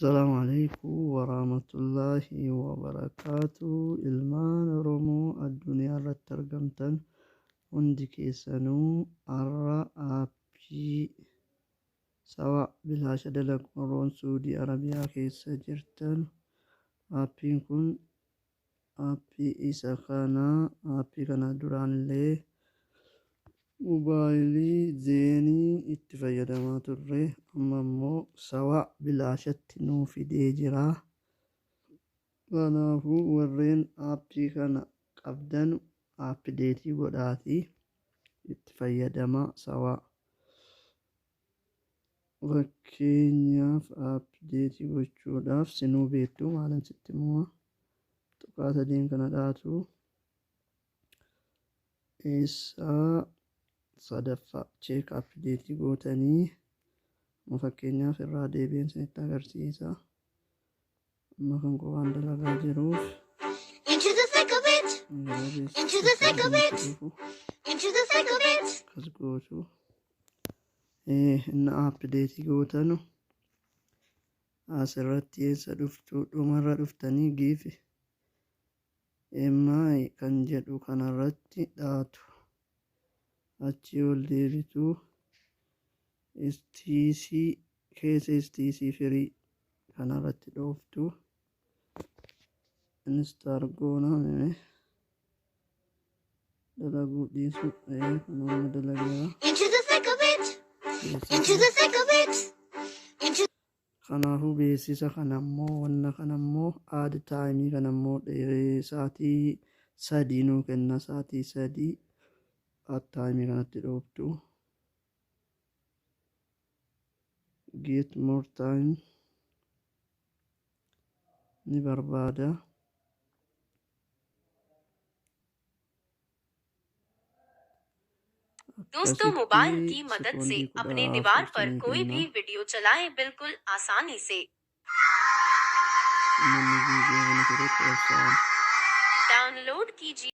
Assalamu alaikum warahmatullahi wabarakatuh. Ilmaan Oromoo addunyaa irratti argamtan hundi keessanuu har'a aappii sawa bilaasha dalaguun Suudii Arabiyaa keessa jirtan. Aappiin kun aappii isa kanaa. Aappii kana duraanillee mobaayilii zeenii itti fayyadamaa turre, amma immoo sawa bilaashatti nuu fidee jira. Kanaafuu warreen aappii kana qabdan aappideetii godhaatii itti fayyadama sawa. Fakkeenyaaf aappideetii gochuudhaaf sinuu beektu maalan sitti mu'a tuqaa sadiin kana dhaatu isaa sadaffaa cheek aappideetii gootanii fakkeenyaaf irraa deebiin sinitti agarsiisa. Amma kan qofaan dalagaa jiruuf akkas gootu inni aappideetii gootanu asirratti eessa dhuftu dhumarra dhuftanii giifi emaayi kan jedhu kanarratti dhaatu. Achi ol deebituu istiisii keessa istiisii firii kanarratti dhooftu instaar goonaan dalaguu dhiisu kanaama dalageera. Kanaafuu beeksisa kanammoo wanna kanammoo aad taayimii kanammoo sa'aatii sadii nuu kenna. Sa'aatii sadii aad taayimii kanatti dhooftu. Get more time ni barbaada. दोस्तों, मोबाइल की मदद से अपने दीवार पर कोई भी वीडियो चलाएं बिल्कुल आसानी से। डाउनलोड कीजिए।